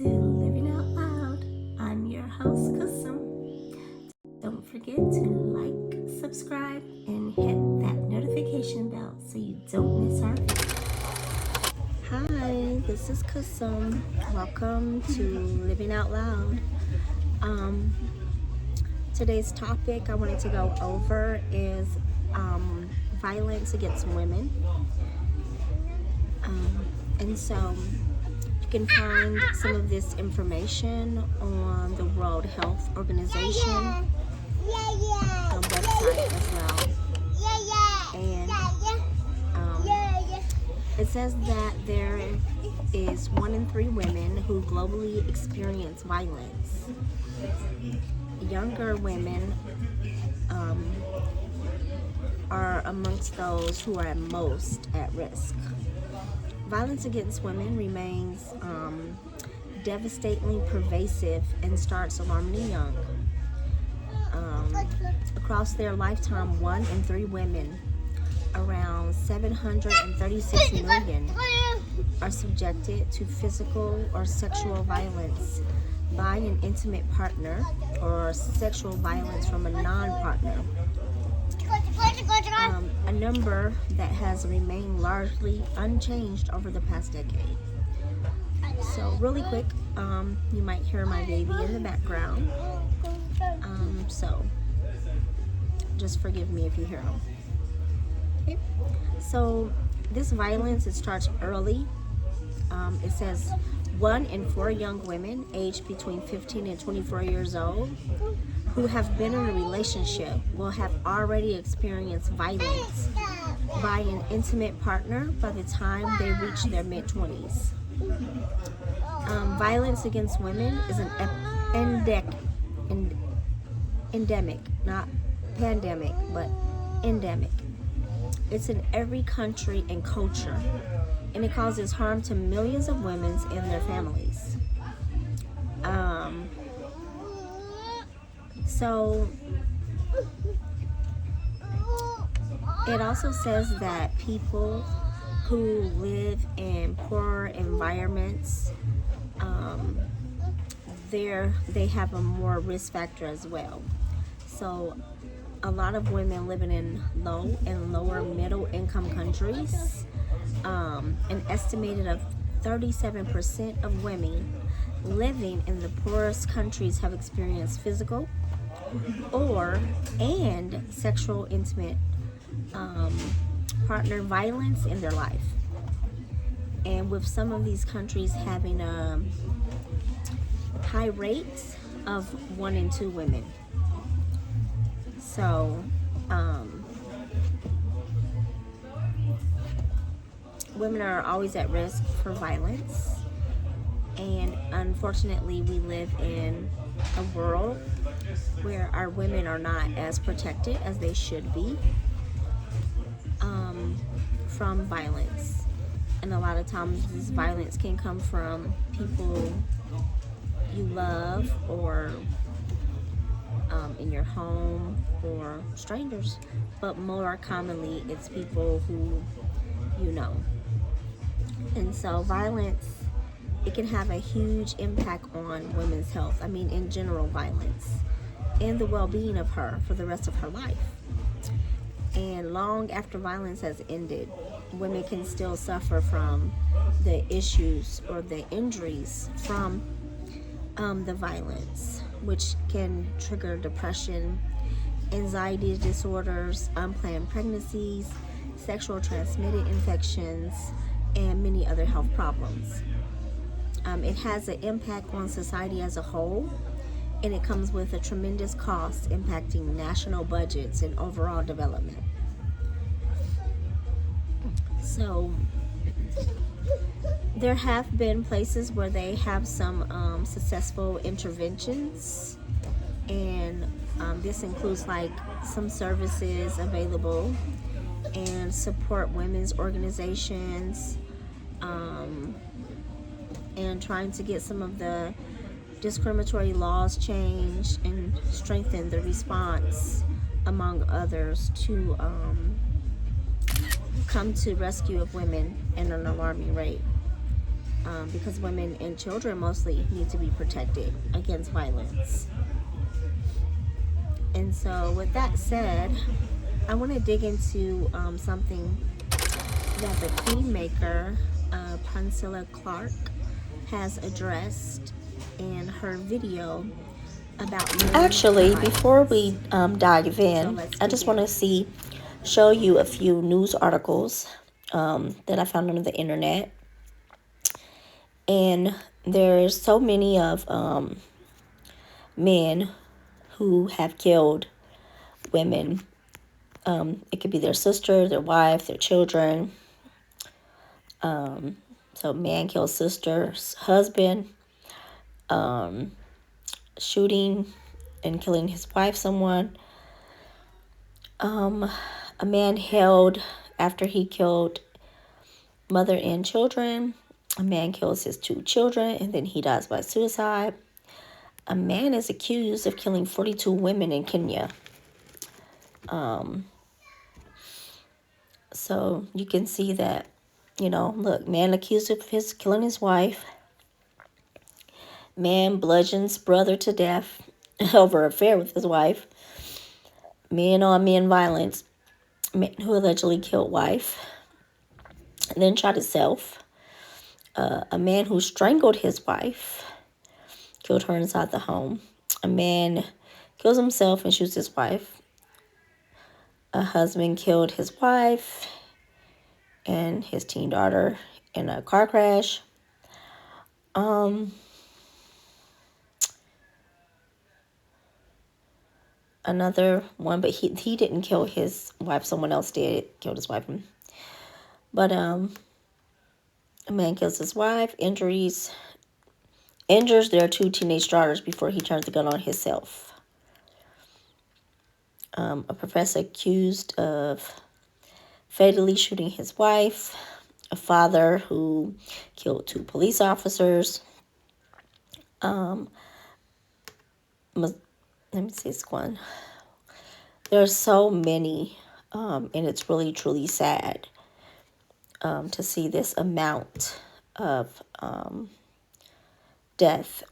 to Living Out Loud. I'm your host, Kusum. Don't forget to like, subscribe, and hit that notification bell so you don't miss our videos. Hi, this is Kusum. Welcome to Living Out Loud. Today's topic I wanted to go over is violence against women. And so you can find some of this information on the World Health Organization website as well. And it says that there is 1 in 3 women who globally experience violence. Younger women are amongst those who are most at risk. Violence against women remains devastatingly pervasive and starts alarmingly young. Across their lifetime, 1 in 3 women, around 736 million, are subjected to physical or sexual violence by an intimate partner or sexual violence from a non-partner. A number that has remained largely unchanged over the past decade. So really quick, you might hear my baby in the background. So just forgive me if you hear him. Okay. So this violence, it starts early. It says 1 in 4 young women aged between 15 and 24 years old who have been in a relationship will have already experienced violence by an intimate partner by the time they reach their mid-20s. Violence against women is an endemic, not pandemic, but endemic. It's in every country and culture, and it causes harm to millions of women and their families. So it also says that people who live in poor environments, they have a more risk factor as well. So a lot of women living in low and lower middle income countries, an estimated of 37% of women living in the poorest countries have experienced physical and sexual intimate partner violence in their life. And with some of these countries having high rates of 1 in 2 women. So women are always at risk for violence, and unfortunately we live in a world where our women are not as protected as they should be from violence. And a lot of times this violence can come from people you love, or in your home, or strangers, but more commonly it's people who you know. And so violence, it can have a huge impact on women's health. I mean, in general, violence and the well-being of her for the rest of her life. And long after violence has ended, women can still suffer from the issues or the injuries from the violence, which can trigger depression, anxiety disorders, unplanned pregnancies, sexual transmitted infections, and many other health problems. It has an impact on society as a whole, and it comes with a tremendous cost impacting national budgets and overall development. So there have been places where they have some successful interventions, and this includes like some services available and support women's organizations, and trying to get some of the discriminatory laws changed and strengthen the response, among others, to come to rescue of women at an alarming rate. because women and children mostly need to be protected against violence. And so, with that said, I want to dig into something that the Queen Maker, Princella Clark, has addressed in her video about. Actually, before we dive in, so I just want to show you a few news articles that I found on the internet. And there's so many of men who have killed women. It could be their sister, their wife, their children. So man kills sister's husband, shooting and killing his wife, someone. A man held after he killed mother and children. A man kills his 2 children and then he dies by suicide. A man is accused of killing 42 women in Kenya. So you can see that, look, man accused of killing his wife. Man bludgeons brother to death over affair with his wife. Men on men violence. Man who allegedly killed wife and then shot himself. A man who strangled his wife, killed her inside the home. A man kills himself and shoots his wife. A husband killed his wife and his teen daughter in a car crash. Another one, but he didn't kill his wife. Someone else did. Killed his wife. But a man kills his wife, injures their 2 teenage daughters before he turns the gun on himself. A professor accused of fatally shooting his wife. A father who killed 2 police officers. Let me see this one. There's so many, and it's really, truly sad to see this amount of death.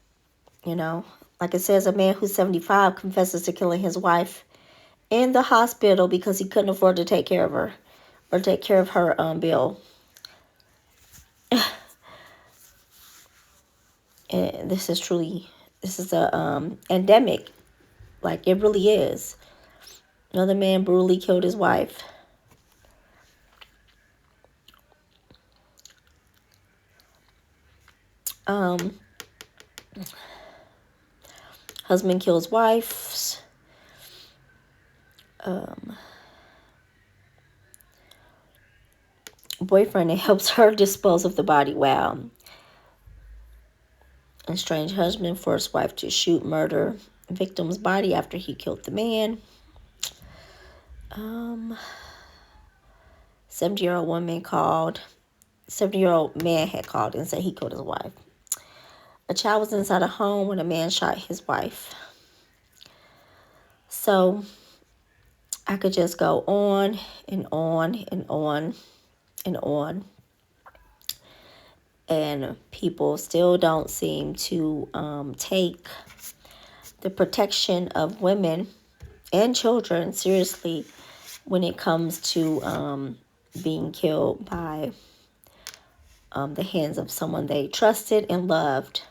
Like it says, a man who's 75 confesses to killing his wife in the hospital because he couldn't afford to take care of her or take care of her bill. And this is a endemic. Like, it really is. Another man brutally killed his wife. Husband kills wives. Boyfriend helps her dispose of the body. Wow. Estranged husband forced wife to shoot, murder victim's body after he killed the man. 70-year-old woman called. 70-year-old man had called and said he killed his wife. A child was inside a home when a man shot his wife. So I could just go on and on and on and on. And people still don't seem to take the protection of women and children seriously when it comes to being killed by the hands of someone they trusted and loved.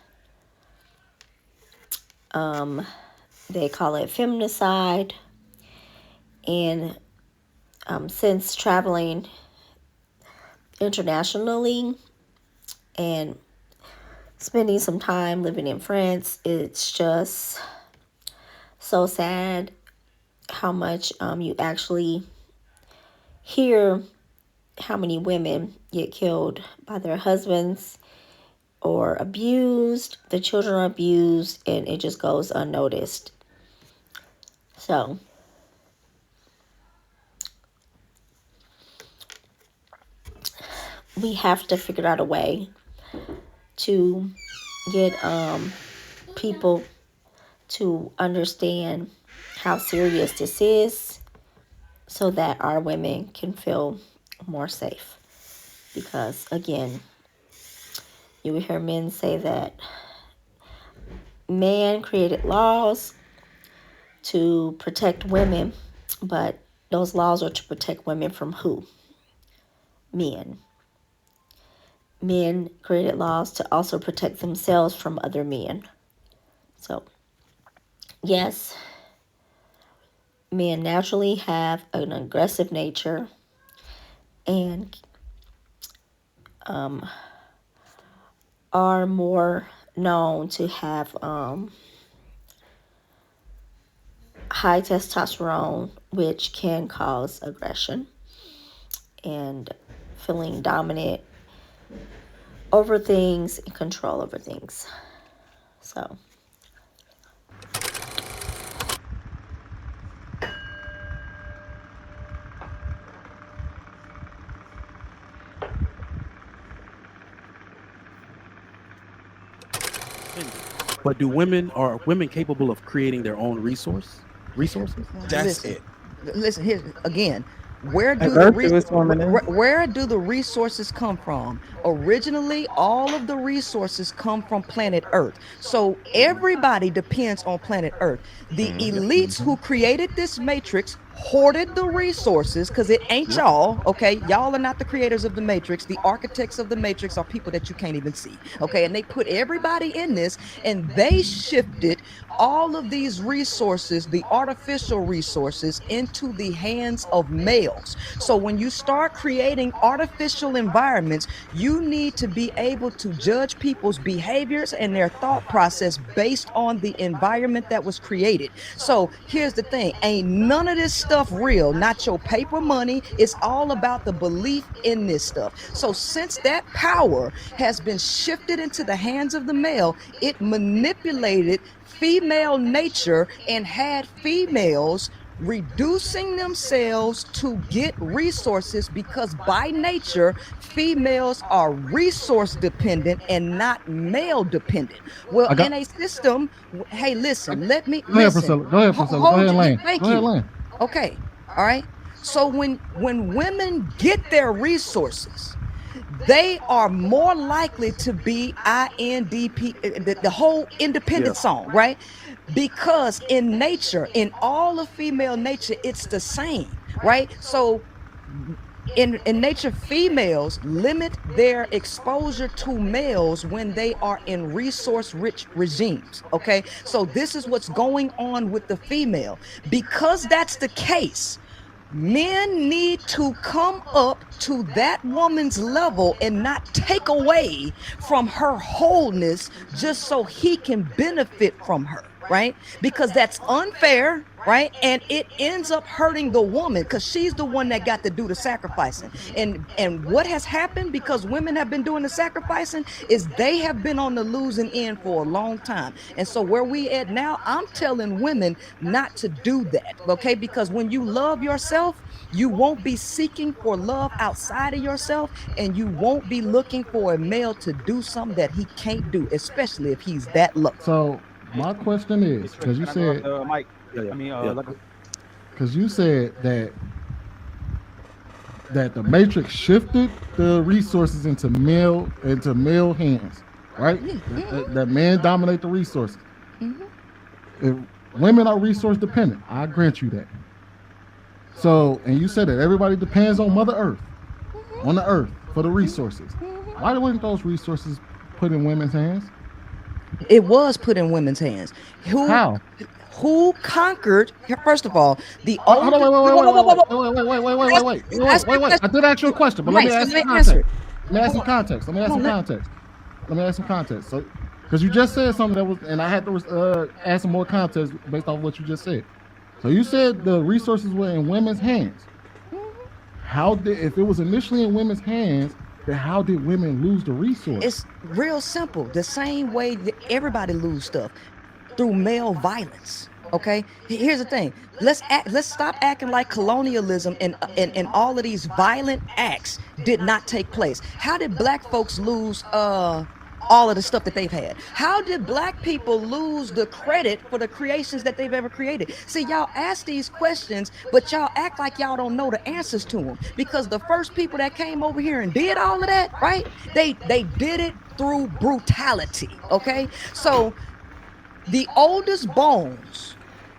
They call it femicide. And since traveling internationally and spending some time living in France, it's just so sad how much you actually hear how many women get killed by their husbands or abused, the children are abused, and it just goes unnoticed. So we have to figure out a way to get people to understand how serious this is so that our women can feel more safe. Because, again, You will hear men say that man created laws to protect women, but those laws are to protect women from who? Men. Men created laws to also protect themselves from other men. So, yes, men naturally have an aggressive nature and are more known to have high testosterone, which can cause aggression and feeling dominant over things and control over things. So, But do women are women capable of creating their own resources? That's Listen, it. listen here again. Where A do the virtuous woman is. where do the resources come from? Originally, all of the resources come from planet Earth. So everybody depends on planet Earth. The elites who created this matrix hoarded the resources because it ain't y'all. Okay, y'all are not the creators of the matrix. The architects of the matrix are people that you can't even see. Okay, and they put everybody in this, and they shifted all of these resources, the artificial resources, into the hands of males. So when you start creating artificial environments, you need to be able to judge people's behaviors and their thought process based on the environment that was created. So here's the thing, ain't none of this stuff real, not your paper money. It's all about the belief in this stuff. So since that power has been shifted into the hands of the male, it manipulated female nature and had females reducing themselves to get resources, because by nature females are resource dependent and not male dependent. Well, I got. in a system, hey, listen, let me Go ahead, listen. Priscilla. Go ahead, Priscilla. Go Hold ahead, you. Lane. Thank Go ahead, you. Lane. Okay. All right. So when women get their resources, they are more likely to be INDP, the whole Yeah. independent song, right? Because in nature, in all of female nature, it's the same, right? So in nature, females limit their exposure to males when they are in resource rich regimes. Okay, so this is what's going on with the female. Because that's the case, men need to come up to that woman's level and not take away from her wholeness just so he can benefit from her, right? Because that's unfair, right? And it ends up hurting the woman because she's the one that got to do the sacrificing. And what has happened, because women have been doing the sacrificing, is they have been on the losing end for a long time. And so where we at now, I'm telling women not to do that, okay? Because when you love yourself, you won't be seeking for love outside of yourself, and you won't be looking for a male to do something that he can't do, especially if he's that low. So my question is, because you Can I go off said, the mic? Yeah. I mean, Yeah. like, because you said that the Matrix shifted the resources into male hands, right? That men dominate the resources. If women are resource dependent, I grant you that. So, and you said that everybody depends on Mother Earth, on the Earth for the resources. Why weren't those resources put in women's hands? It was put in women's hands. How? Who conquered? First of all, the Hold on, old. wait. I did ask you a question, but let Right, me so ask let some me answer context. it. Let me ask Hold some on. context. Let me ask some Hold on, context. Let me ask some context. So, because you just said something that was, and I had to add some more context based off what you just said. So you said the resources were in women's hands. How did, if it was initially in women's hands, then how did women lose the resource? It's real simple. The same way that everybody lose stuff, through male violence. Okay, here's the thing. Let's stop acting like colonialism and all of these violent acts did not take place. How did black folks lose all of the stuff that they've had? How did black people lose the credit for the creations that they've ever created? See, y'all ask these questions, but y'all act like y'all don't know the answers to them, because the first people that came over here and did all of that, right? They did it through brutality. Okay, so the oldest bones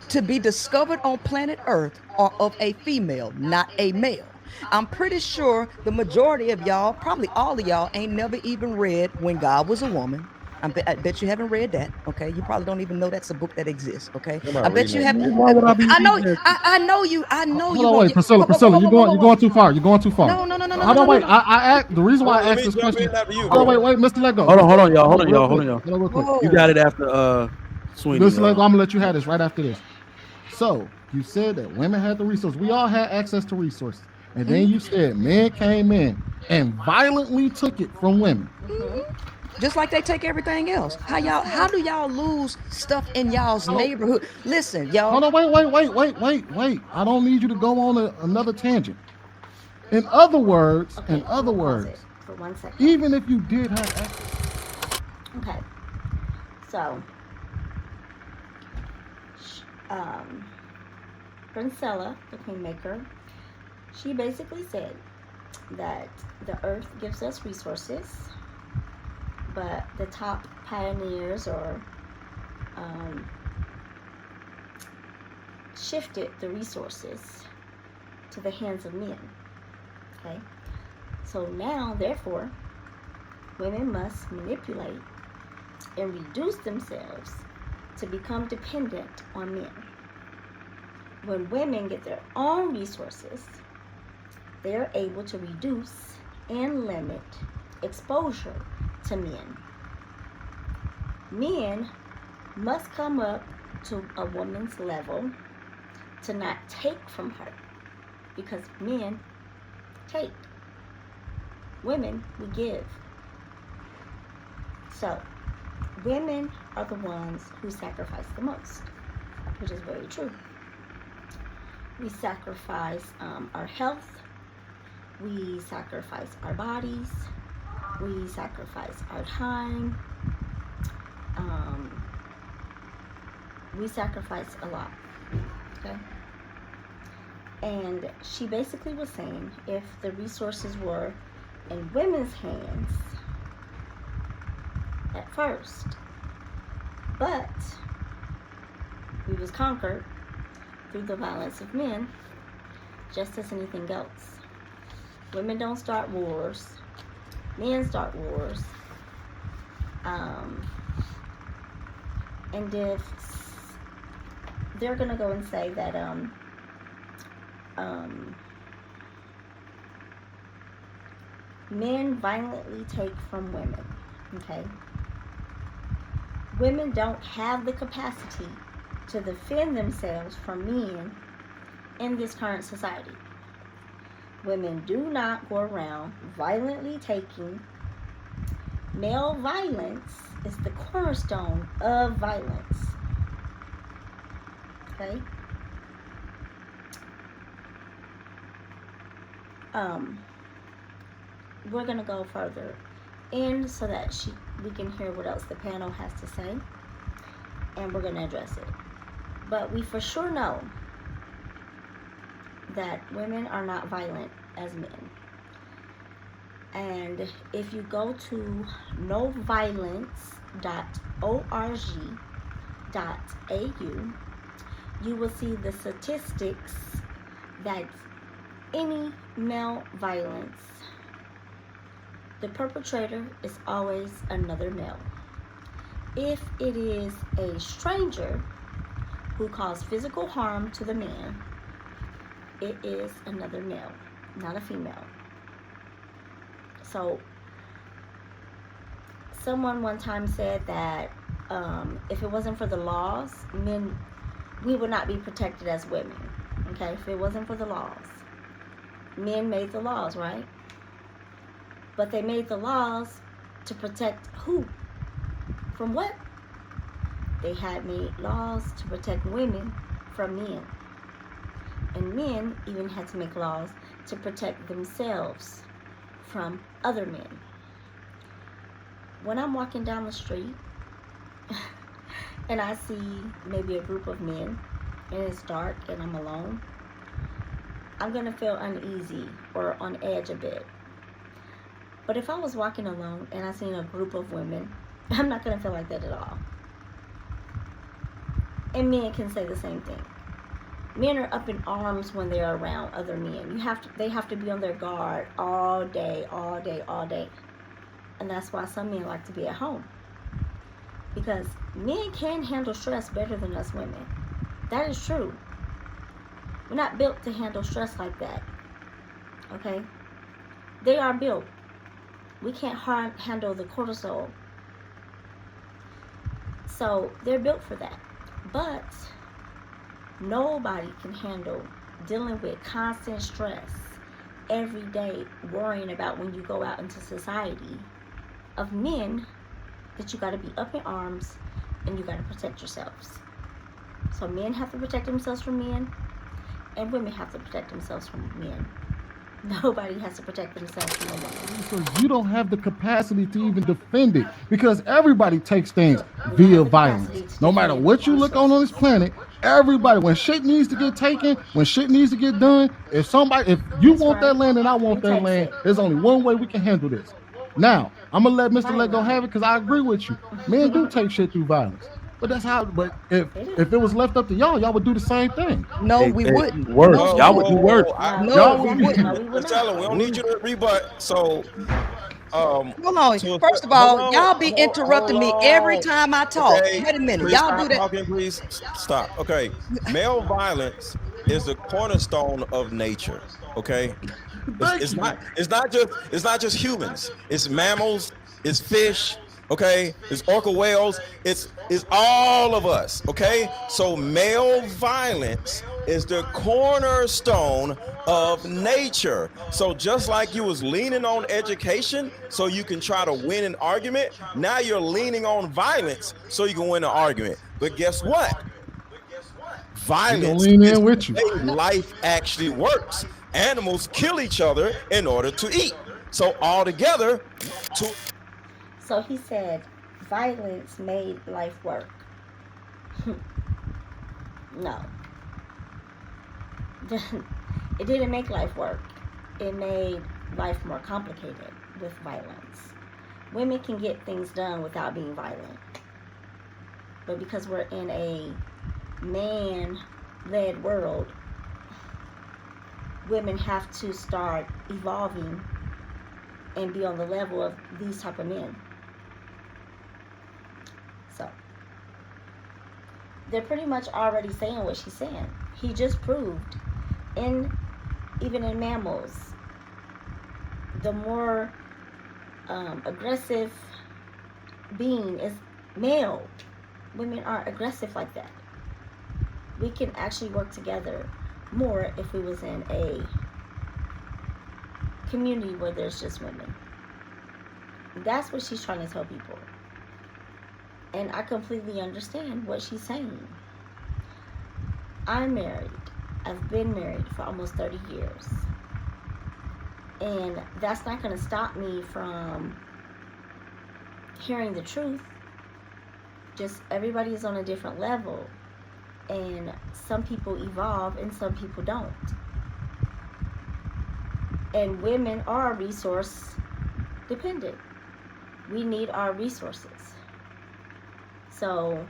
to be discovered on planet Earth are of a female, not a male. I'm pretty sure the majority of y'all, probably all of y'all, ain't never even read When God Was a Woman. I bet you haven't read that. Okay, you probably don't even know that's a book that exists. Okay, I'm not I bet reading you that haven't. shit. Why would I be I know, reading that? I know you. I know Hold you on, won't. wait, Priscilla, Priscilla, you're going too far. You're going too far. No, no, no, no, no, Hold no, on, no, wait. no. The reason why Hold on, I let asked me this jump question. in after you, Hold on, bro. wait, Mr. Lego. Hold on, y'all. Hold on, Real y'all. quick. Hold on, y'all. Hold on, real quick. Whoa. You got it after Sweeney. Mr. Lego, I'm gonna let you have this right after this. So you said that women had the resources. We all had access to resources, and then you said men came in and violently took it from women. Just like they take everything else. How do y'all lose stuff in y'all's So neighborhood? Listen, y'all. hold on, wait. I don't need you to go on another tangent. In other words, Okay, I'm gonna pause it for 1 second. even if you did have access, Okay, so Princella the Queen Maker, she basically said that the earth gives us resources, but the top pioneers or shifted the resources to the hands of men. Okay, so now, therefore, women must manipulate and reduce themselves to become dependent on men. When women get their own resources, they are able to reduce and limit exposure to men. Men must come up to a woman's level to not take from her, because men take. Women, we give. So, women are the ones who sacrifice the most, which is very true. We sacrifice our health. We sacrifice our bodies. We sacrifice our time. We sacrifice a lot. Okay? And she basically was saying, if the resources were in women's hands at first, but we was conquered through the violence of men, just as anything else. Women don't start wars, men start wars. And if they're gonna go and say that men violently take from women, okay? Women don't have the capacity to defend themselves from men in this current society. Women do not go around violently taking. Male violence is the cornerstone of violence. Okay? We're gonna go further in so that we can hear what else the panel has to say, and we're gonna address it. But we for sure know that women are not violent as men. And if you go to noviolence.org.au, you will see the statistics that any male violence, the perpetrator is always another male. If it is a stranger who caused physical harm to the man, it is another male, not a female. So, someone one time said that if it wasn't for the laws, we would not be protected as women. Okay, if it wasn't for the laws. Men made the laws, right? But they made the laws to protect who? From what? They had made laws to protect women from men. And men even had to make laws to protect themselves from other men. When I'm walking down the street and I see maybe a group of men and it's dark and I'm alone, I'm gonna feel uneasy or on edge a bit. But if I was walking alone and I seen a group of women, I'm not gonna feel like that at all. And men can say the same thing. Men are up in arms when they're around other men. They have to be on their guard all day, all day, all day. And that's why some men like to be at home. Because men can handle stress better than us women. That is true. We're not built to handle stress like that. Okay? They are built. We can't handle the cortisol. So they're built for that. But nobody can handle dealing with constant stress every day, worrying about when you go out into society of men that you got to be up in arms and you got to protect yourselves. So men have to protect themselves from men, and women have to protect themselves from men. Nobody has to protect themselves from a woman. So you don't have the capacity to even defend it, because everybody takes things via violence. No matter what you look on this planet, everybody, when shit needs to get taken, when shit needs to get done, if you want that land and I want that land, there's only one way we can handle this. Now, I'm gonna let Mr. Lego have it because I agree with you. Men do take shit through violence. But that's how. But if it was left up to y'all would do the same thing. No, we wouldn't. Worse. No, Y'all would do worse. No, we wouldn't. Princella, we don't need you to rebut. So, Hold on. First of all, y'all be interrupting me every time I talk. Okay, Wait a minute. please Y'all stop do that. talking, please stop. Okay, male violence is the cornerstone of nature. Okay, it's not just humans. It's mammals. It's fish. Okay, it's orca whales. It's all of us. Okay, so male violence is the cornerstone of nature. So just like you was leaning on education so you can try to win an argument, now you're leaning on violence so you can win an argument. But guess what? Violence lean in is with the you. way life actually works. Animals kill each other in order to eat. So all together, So he said, violence made life work. No. It didn't make life work. It made life more complicated with violence. Women can get things done without being violent. But because we're in a man-led world, women have to start evolving and be on the level of these type of men. So they're pretty much already saying what she's saying. He just proved even in mammals, the more aggressive being is male. Women aren't aggressive like that. We can actually work together more if we was in a community where there's just women. That's what she's trying to tell people. And I completely understand what she's saying. I'm married. I've been married for almost 30 years. And that's not going to stop me from hearing the truth. Just everybody is on a different level. And some people evolve and some people don't. And women are resource dependent. We need our resources. So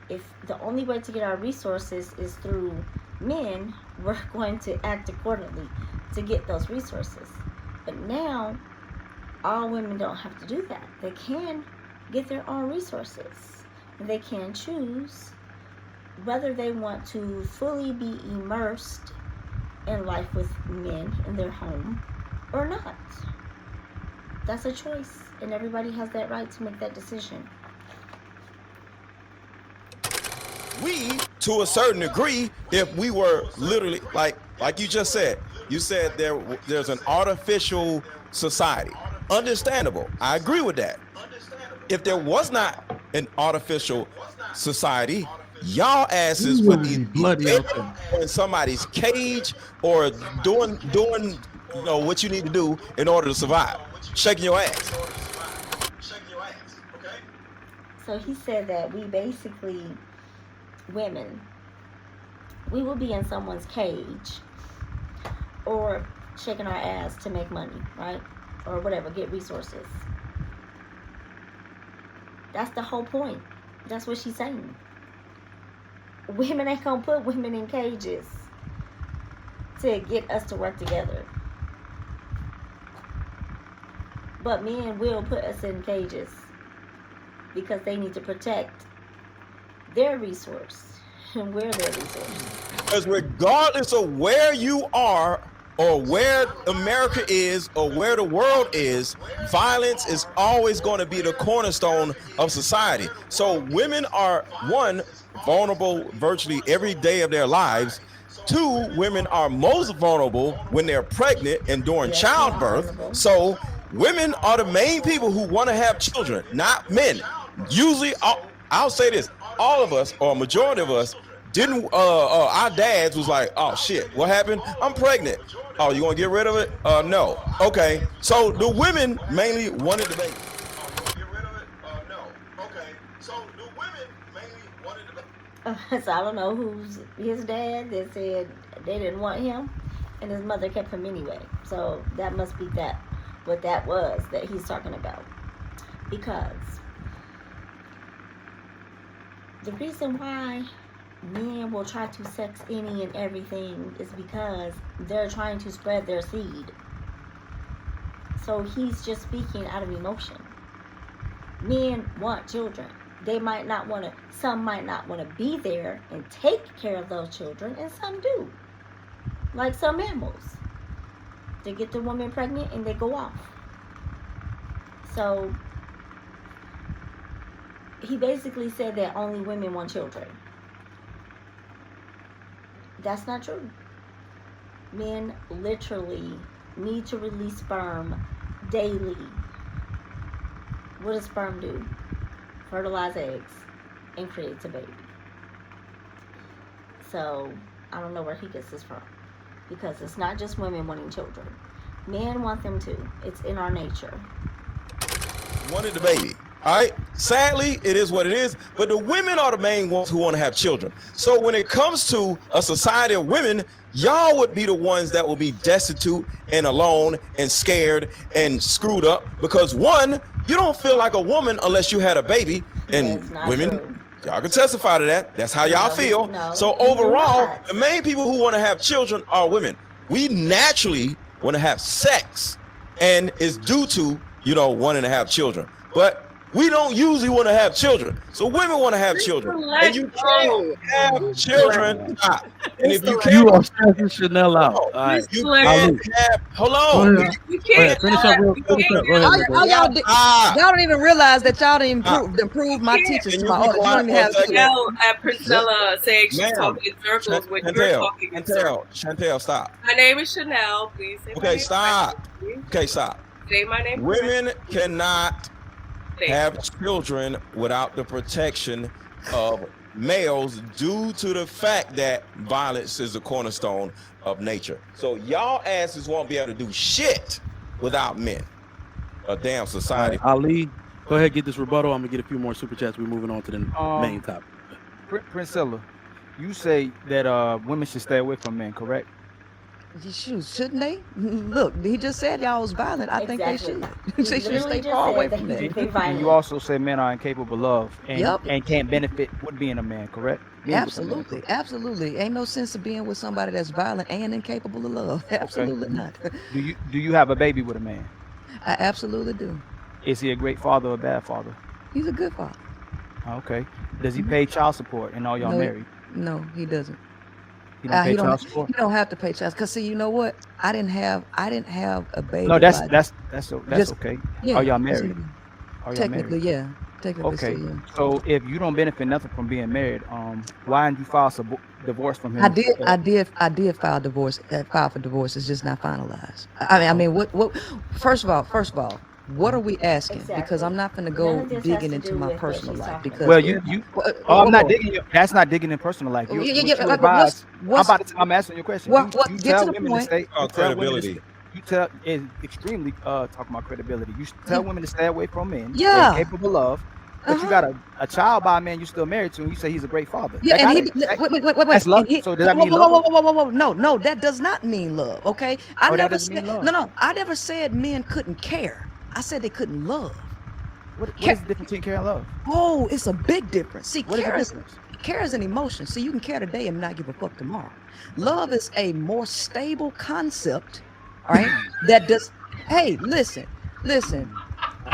if the only way to get our resources is through men, we're going to act accordingly to get those resources. But now, all women don't have to do that. They can get their own resources. And they can choose whether they want to fully be immersed in life with men in their home or not. That's a choice, and everybody has that right to make that decision. we, to a certain degree, if we were literally like you just said, there's an artificial society. Understandable. I agree with that. If there was not an artificial society, y'all asses would be bloody in somebody's cage or doing what you need to do in order to survive. Shaking your ass. So he said that we basically, women, we will be in someone's cage or shaking our ass to make money, right? or whatever, get resources. That's the whole point. That's what she's saying. Women ain't gonna put women in cages to get us to work together. But men will put us in cages because they need to protect their resource. And we're their resource. Because regardless of where you are or where America is or where the world is, violence is always going to be the cornerstone of society. So women are, one, vulnerable virtually every day of their lives. Two, women are most vulnerable when they're pregnant and during childbirth. So women are the main people who want to have children, not men. Usually, I'll say this, all of us, or a majority of us, didn't, our dads was like, oh shit, what happened? I'm pregnant. Oh, you want to get rid of it? No. Okay. So the women mainly wanted the baby. Get rid of it? No. Okay. So the women mainly wanted the baby. So I don't know who's his dad that said they didn't want him, and his mother kept him anyway. So that must be what that was that he's talking about. Because the reason why men will try to sex any and everything is because they're trying to spread their seed. So he's just speaking out of emotion. Men want children. They might not want to, some might not want to be there and take care of those children, and some do. Like some mammals. They get the woman pregnant and they go off. So he basically said that only women want children. That's not true. Men literally need to release sperm daily. What does sperm do? Fertilize eggs and creates a baby. So I don't know where he gets this from, because it's not just women wanting children. Men want them too. It's in our nature. Wanted the baby. All right. Sadly, it is what it is. But the women are the main ones who want to have children. So when it comes to a society of women, y'all would be the ones that will be destitute and alone and scared and screwed up. Because one, you don't feel like a woman unless you had a baby. And women, true. Y'all can testify to that. That's how y'all feel. No, so overall, the main people who want to have children are women. We naturally want to have sex, and it's due to, wanting to have children. But we don't usually want to have children. So women want to have children. And you can't have children. And if you can't, You are stressing Chanel out. All right. you can't have, hold on. Go You ahead. can't. Finish up. Go ahead. Y'all don't even realize that y'all didn't improve my teachers to my orders. You don't even have to. Now, Princella saying she's talking in circles when you're talking in circles. Chantel, stop. My name is Chanel. Please say my Okay, name stop. Okay, stop. Say my name. Women cannot Thank have children without the protection of males due to the fact that violence is the cornerstone of nature. So y'all asses won't be able to do shit without men. A damn society. Ali, go ahead, get this rebuttal. I'm gonna get a few more super chats. We're moving on to the main topic. Princella, you say that women should stay away from men, correct? Shoot, shouldn't they? Look, he just said y'all was violent. I think they should. He They should literally stay just far said away that from he's that. been And violent. you also say men are incapable of and, Yep. and can't benefit with being a man, correct? Being with a man, Absolutely, correct? absolutely. Ain't no sense of being with somebody that's violent and incapable of love. Absolutely not. Do you have a baby with a man? I absolutely do. Is he a great father or a bad father? He's a good father. Okay. Does he pay child support and all y'all No, married? No, he doesn't. He don't pay He child support? don't have to pay child. Cause see, you know what? I didn't have a baby. No, that's Just- okay. yeah. Are y'all married? Are y'all Technically, married? yeah. Technically, Okay. still, yeah. So if you don't benefit nothing from being married, why didn't you file divorce from him? I did file divorce. File for divorce. It's just not finalized. I mean, what? First of all, what are we asking? Exactly. Because I'm not going to None go of this has digging to into do my with what personal she's life. talking Because Well, I'm not digging. That's not digging in personal life. Yeah, What yeah, you but advise- what's- I'm answering your question. what- You get to tell the women point. stay. You Oh, tell women to credibility. You tell is extremely talking about credibility. You tell women to stay away from men. Yeah. They're capable of, But you got a child by a man you still married to, and you say he's a great father. Yeah, and wait. That's love. So does that mean love? Whoa. No, that does not mean love. Okay, I that never doesn't said mean love. no. I never said men couldn't care. I said they couldn't love. What is the difference between care and love? Oh, it's a big difference. See, What is the difference? care is an emotion. So you can care today and not give a fuck tomorrow. Love is a more stable concept. All right, that does. Hey, listen.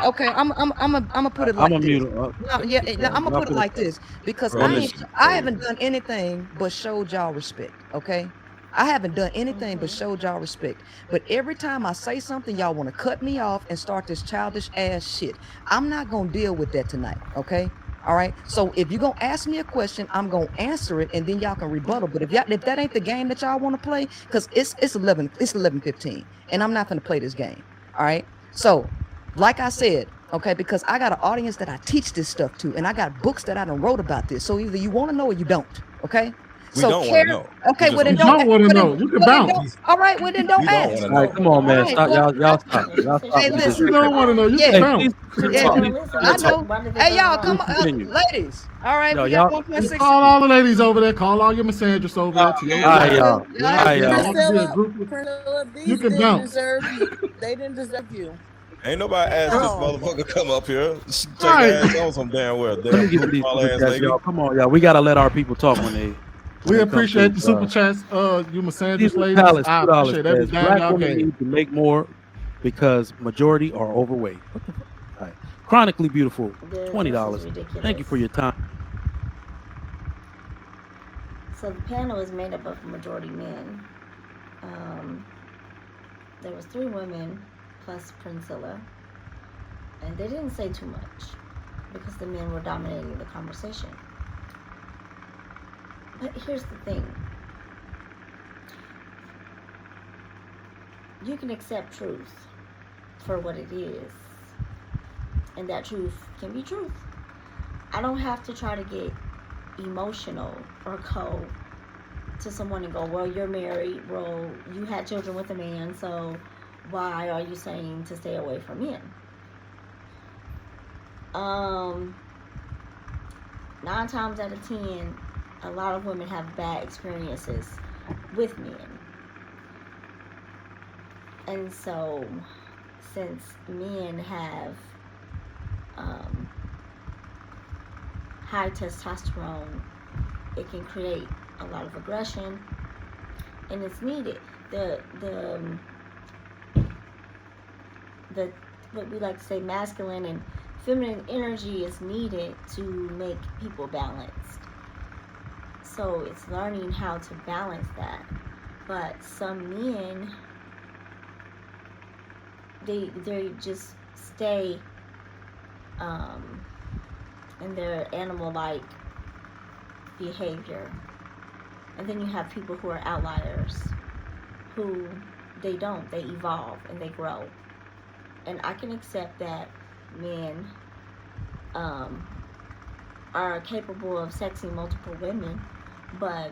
Okay, I'm gonna put it like I'm a this. mute. I'm gonna put it like this because I haven't done anything but showed y'all respect. Okay, I haven't done anything but showed y'all respect. But every time I say something, y'all want to cut me off and start this childish ass shit. I'm not gonna deal with that tonight. Okay. All right. So if you're gonna ask me a question, I'm gonna answer it, and then y'all can rebuttal. But if that ain't the game that y'all want to play, because it's 11:15, and I'm not gonna play this game. All right. So, like I said, okay, because I got an audience that I teach this stuff to, and I got books that I done wrote about this. So either you want to know or you don't. Okay. We So don't care. wanna know. Okay. Well then You don't want to know. You can bounce. All right. Well then don't We don't ask. wanna All right, come on, man. Alright, Stop. well, Y'all stop. Y'all stop. Hey, with listen. this. You don't want to know. You Yeah. can bounce. I know. Hey, y'all, come on, Continue. ladies. All right, No, we got y'all- 1.6. Call all the ladies over there. Call all your misandrous over there. To your All right, y'all. Yeah. All right, y'all. Priscilla, These You can didn't bounce. deserve you. They didn't deserve you. Ain't nobody asked this Oh. motherfucker come up here. She take Right. her ass on some damn well. Let me Damn get to these goofball super ass chats, lady. y'all. Come on, y'all. We gotta let our people talk when they. We appreciate the super chats. chats. You misandrous These ladies. Palace, I $2 appreciate every says, damn Black y'all women gave. need to make more because majority are overweight. What the fuck? All right. Chronically beautiful, $20. Thank you for your time. So the panel is made up of majority men. There was 3 women plus Princella, and they didn't say too much because the men were dominating the conversation. But here's the thing. You can accept truth for what it is, and that truth can be truth. I don't have to try to get emotional or go to someone and go, well, you're married, well, you had children with a man, so why are you saying to stay away from men? 9 times out of 10, a lot of women have bad experiences with men. And so, since men have high testosterone, it can create a lot of aggression, and it's needed. The what we like to say, masculine and feminine energy is needed to make people balanced. So it's learning how to balance that. But some men, they just stay in their animal-like behavior. And then you have people who are outliers, who they evolve and they grow. And I can accept that men are capable of sexing multiple women, but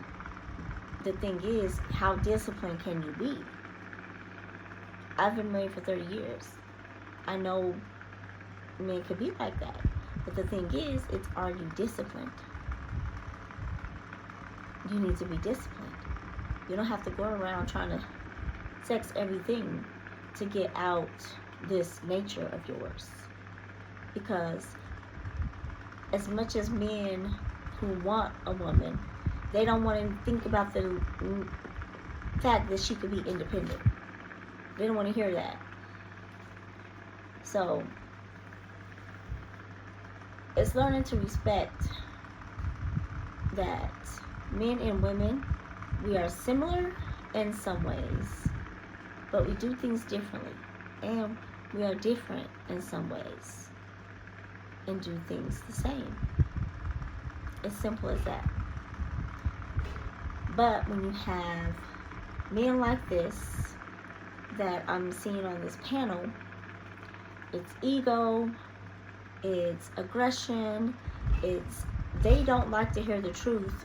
the thing is, how disciplined can you be? I've been married for 30 years. I know men could be like that, but the thing is, are you disciplined? You need to be disciplined. You don't have to go around trying to sex everything to get out this nature of yours. Because as much as men who want a woman, they don't want to think about the fact that she could be independent. They don't want to hear that. So it's learning to respect that men and women, we are similar in some ways, but we do things differently, and we are different in some ways and do things the same. As simple as that. But when you have men like this that I'm seeing on this panel, it's ego, it's aggression, they don't like to hear the truth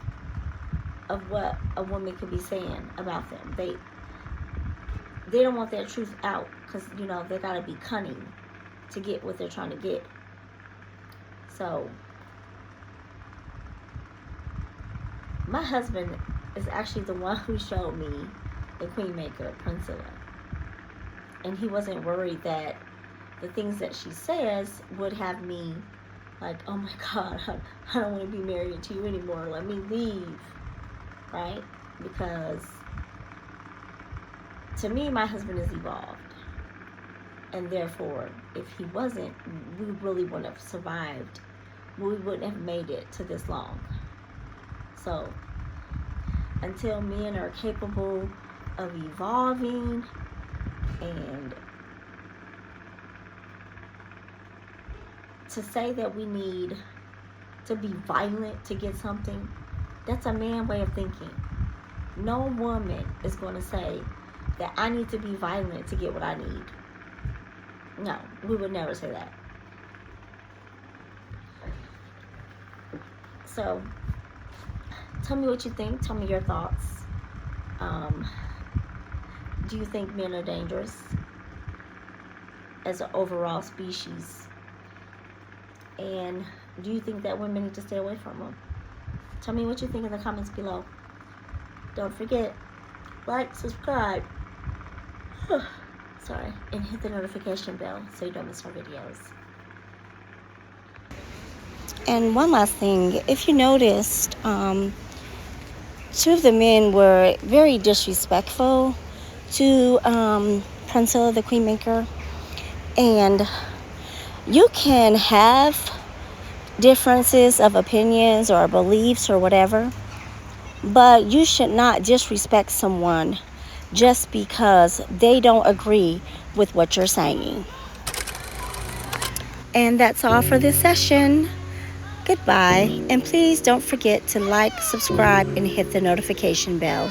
of what a woman could be saying about them. They don't want that truth out because, they gotta be cunning to get what they're trying to get. So my husband is actually the one who showed me the Queen Maker, Princella. And he wasn't worried that the things that she says would have me like, oh my God, I don't want to be married to you anymore. Let me leave, right? Because to me, my husband is evolved. And therefore, if he wasn't, we really wouldn't have survived. We wouldn't have made it to this long. So until men are capable of evolving and to say that we need to be violent to get something, that's a man way of thinking. No woman is going to say that I need to be violent to get what I need. No, we would never say that. So tell me what you think. Tell me your thoughts. Do you think men are dangerous as an overall species? And do you think that women need to stay away from them? Tell me what you think in the comments below. Don't forget, like, subscribe, sorry, and hit the notification bell so you don't miss our videos. And one last thing, if you noticed, two of the men were very disrespectful to Princella the Queen Maker. And you can have differences of opinions or beliefs or whatever, but you should not disrespect someone just because they don't agree with what you're saying. And that's all for this session. Goodbye, and please don't forget to like, subscribe, and hit the notification bell.